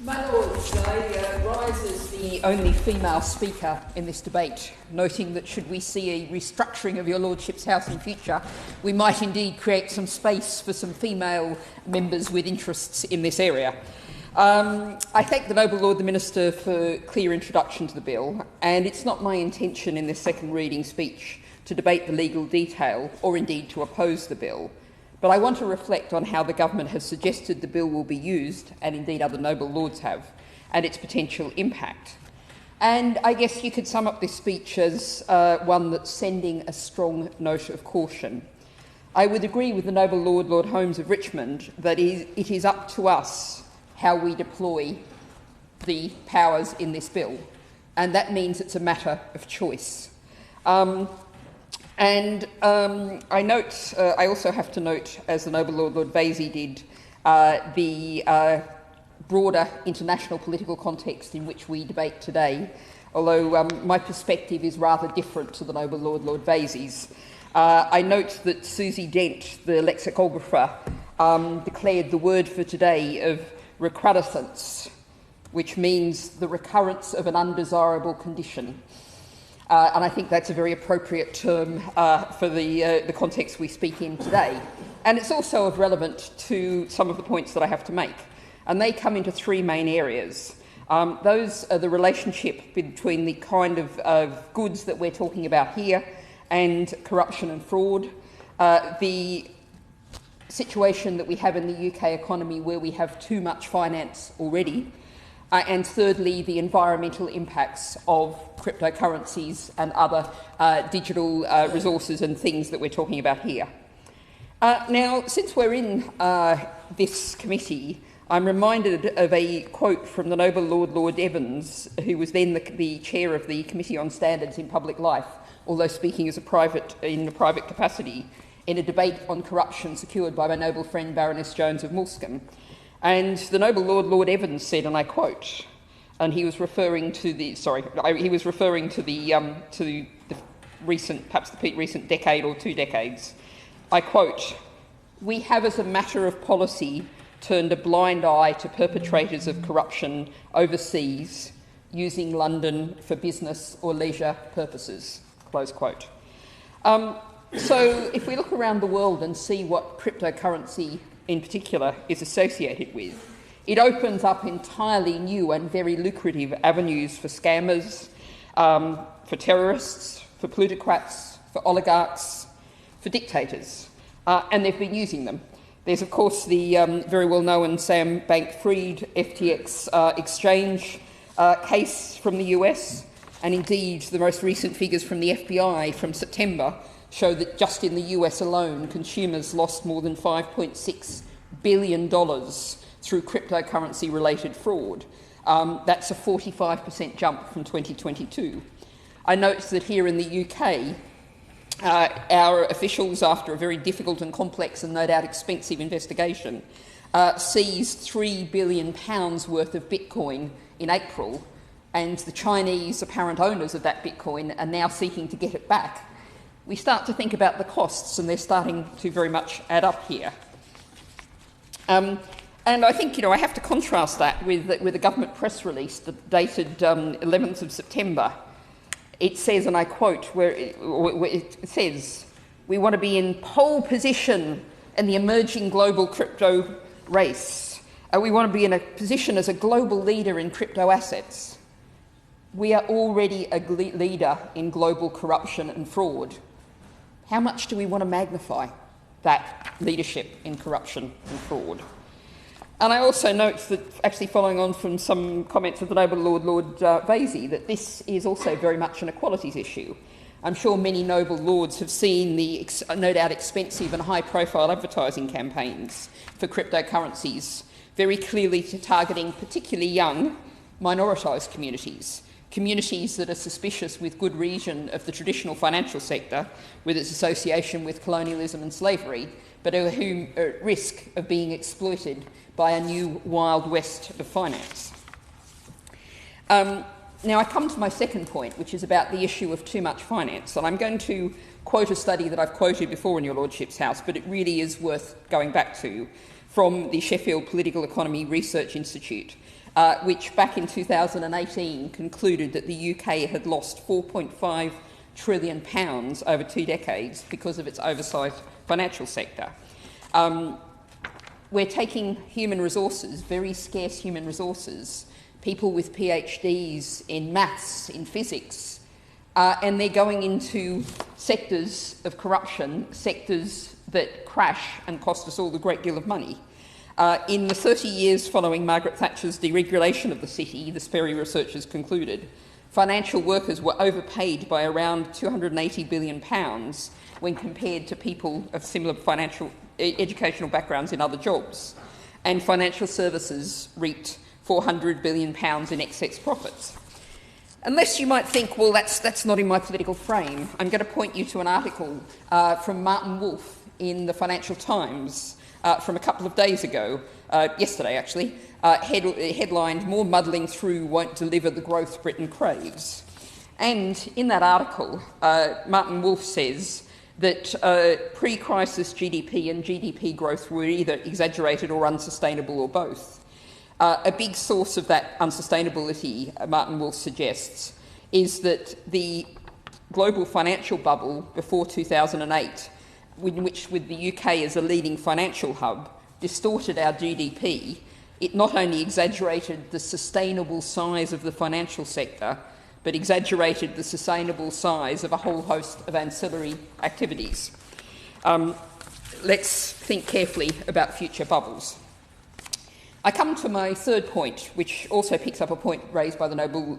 My Lords, I rise as the only female speaker in this debate, noting that should we see a restructuring of your Lordship's House in future, we might indeed create some space for some female members with interests in this area. I thank the Noble Lord the Minister for clear introduction to the bill, and it's not my intention in this second reading speech to debate the legal detail or indeed to oppose the bill. But I want to reflect on how the government has suggested the bill will be used, and indeed other noble lords have, and its potential impact. And I guess you could sum up this speech as one that's sending a strong note of caution. I would agree with the noble Lord, Lord Holmes of Richmond, that it is up to us how we deploy the powers in this bill, and that means it's a matter of choice. I also have to note, as the noble Lord, Lord Vasey did, the broader international political context in which we debate today, although my perspective is rather different to the noble Lord, Lord Vasey's. I note that Susie Dent, the lexicographer, declared the word for today of recrudescence, which means the recurrence of an undesirable condition. And I think that's a very appropriate term for the context we speak in today. And it's also of relevant to some of the points that I have to make. And they come into three main areas. Those are the relationship between the kind of goods that we're talking about here and corruption and fraud, the situation that we have in the UK economy where we have too much finance already, and thirdly, the environmental impacts of cryptocurrencies and other digital resources and things that we're talking about here. Now, since we're in this committee, I'm reminded of a quote from the noble Lord, Lord Evans, who was then the chair of the Committee on Standards in Public Life, although speaking in a private capacity, in a debate on corruption secured by my noble friend Baroness Jones of Moulsecoomb. And the noble Lord, Lord Evans said, and I quote, and he was referring to the recent, perhaps the recent decade or 2 decades. I quote, "We have as a matter of policy turned a blind eye to perpetrators of corruption overseas using London for business or leisure purposes," close quote. So if we look around the world and see what cryptocurrency in particular is associated with, it opens up entirely new and very lucrative avenues for scammers, for terrorists, for plutocrats, for oligarchs, for dictators, and they've been using them. There's, of course, the very well-known Sam Bankman-Fried FTX exchange case from the US, and indeed the most recent figures from the FBI from September show that just in the US alone, consumers lost more than $5.6 billion through cryptocurrency-related fraud. That's a 45% jump from 2022. I note that here in the UK, our officials, after a very difficult and complex and no doubt expensive investigation, seized £3 billion worth of Bitcoin in April, and the Chinese apparent owners of that Bitcoin are now seeking to get it back. We start to think about the costs, and they're starting to very much add up here. And I think, I have to contrast that with a government press release dated 11th of September. It says, and I quote, where it says, "We want to be in pole position in the emerging global crypto race. We want to be in a position as a global leader in crypto assets. We are already a leader in global corruption and fraud. How much do we want to magnify that leadership in corruption and fraud?" And I also note that, actually following on from some comments of the noble Lord, Lord Vasey, that this is also very much an equalities issue. I'm sure many noble lords have seen the no doubt expensive and high-profile advertising campaigns for cryptocurrencies, very clearly targeting particularly young, minoritised communities that are suspicious with good reason of the traditional financial sector with its association with colonialism and slavery, but who are at risk of being exploited by a new Wild West of finance. Now I come to my second point, which is about the issue of too much finance, and I'm going to quote a study that I've quoted before in your Lordship's House, but it really is worth going back to, from the Sheffield Political Economy Research Institute, which back in 2018 concluded that the UK had lost £4.5 trillion over 2 decades because of its oversized financial sector. We're taking human resources, very scarce human resources, people with PhDs in maths, in physics, and they're going into sectors of corruption, sectors that crash and cost us all a great deal of money. In the 30 years following Margaret Thatcher's deregulation of the city, the Sperry researchers concluded, financial workers were overpaid by around £280 billion when compared to people of similar educational backgrounds in other jobs, and financial services reaped £400 billion in excess profits. Unless you might think, well, that's not in my political frame, I'm going to point you to an article from Martin Wolf in the Financial Times from a couple of days ago, yesterday actually, headlined, "More Muddling Through Won't Deliver the Growth Britain Craves." And in that article, Martin Wolf says that pre-crisis GDP and GDP growth were either exaggerated or unsustainable or both. A big source of that unsustainability, Martin Wolf suggests, is that the global financial bubble before 2008, in which with the UK as a leading financial hub, distorted our GDP. It not only exaggerated the sustainable size of the financial sector, but exaggerated the sustainable size of a whole host of ancillary activities. Let's think carefully about future bubbles. I come to my third point, which also picks up a point raised by the Noble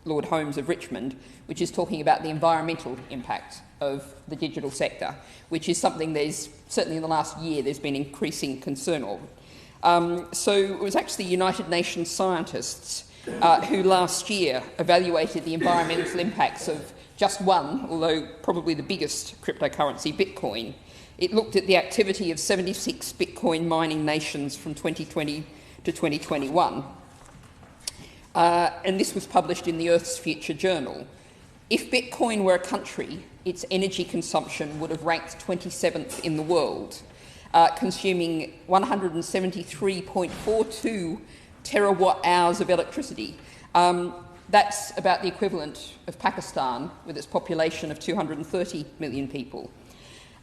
Lord Holmes of Richmond, which is talking about the environmental impact of the digital sector, which is something there's, certainly in the last year, there's been increasing concern of. So it was actually United Nations scientists who last year evaluated the environmental impacts of just one, although probably the biggest cryptocurrency, Bitcoin. It looked at the activity of 76 Bitcoin mining nations from 2020 to 2021. And this was published in the Earth's Future Journal. If Bitcoin were a country, its energy consumption would have ranked 27th in the world, consuming 173.42 terawatt hours of electricity. That's about the equivalent of Pakistan, with its population of 230 million people.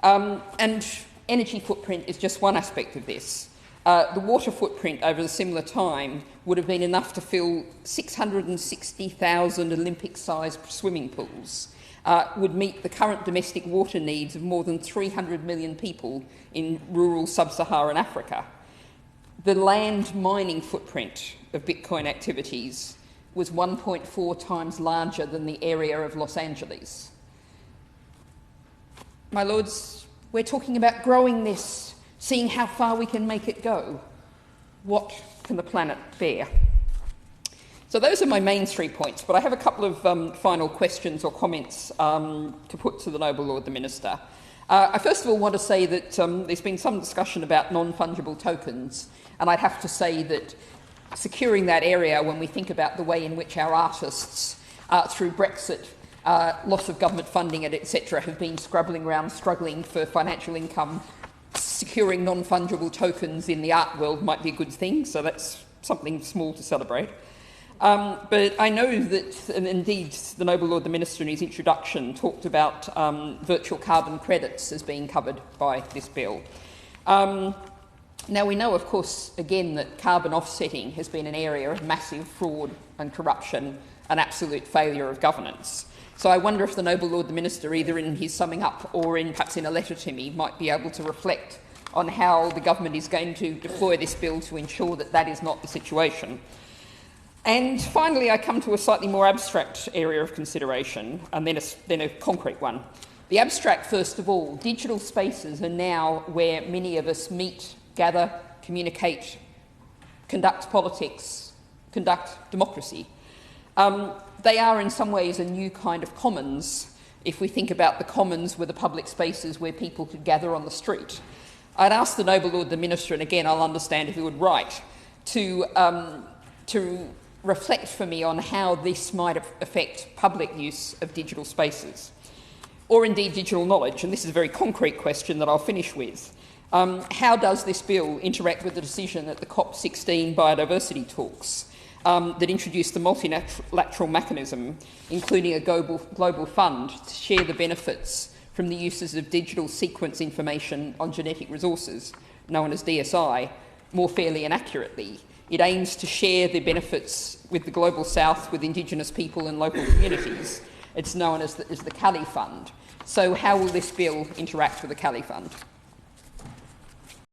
And energy footprint is just one aspect of this. The water footprint over a similar time would have been enough to fill 660,000 Olympic-sized swimming pools, would meet the current domestic water needs of more than 300 million people in rural sub-Saharan Africa. The land mining footprint of Bitcoin activities was 1.4 times larger than the area of Los Angeles. My lords, we're talking about growing this, seeing how far we can make it go. What can the planet bear? So those are my main 3 points, but I have a couple of final questions or comments to put to the Noble Lord the Minister. I first of all want to say that there's been some discussion about non-fungible tokens, and I'd have to say that securing that area when we think about the way in which our artists, through Brexit, loss of government funding, etc., have been scrabbling around, struggling for financial income, securing non-fungible tokens in the art world might be a good thing, so that's something small to celebrate. But I know that, and indeed the Noble Lord the Minister in his introduction talked about virtual carbon credits as being covered by this bill. Now we know, of course, again, that carbon offsetting has been an area of massive fraud and corruption, an absolute failure of governance. So I wonder if the Noble Lord the Minister, either in his summing up or perhaps in a letter to me, might be able to reflect on how the government is going to deploy this bill to ensure that that is not the situation. And finally, I come to a slightly more abstract area of consideration, and then a concrete one. The abstract, first of all, digital spaces are now where many of us meet, gather, communicate, conduct politics, conduct democracy. They are in some ways a new kind of commons, if we think about the commons were the public spaces where people could gather on the street. I'd ask the Noble Lord the Minister, and again I'll understand if he would write, to reflect for me on how this might affect public use of digital spaces, or indeed digital knowledge. And this is a very concrete question that I'll finish with. How does this bill interact with the decision at the COP16 biodiversity talks that introduced the multilateral mechanism, including a global fund to share the benefits from the uses of digital sequence information on genetic resources, known as DSI, more fairly and accurately? It aims to share the benefits with the Global South, with Indigenous people and local communities. It's known as the Kali Fund. So how will this bill interact with the Kali Fund?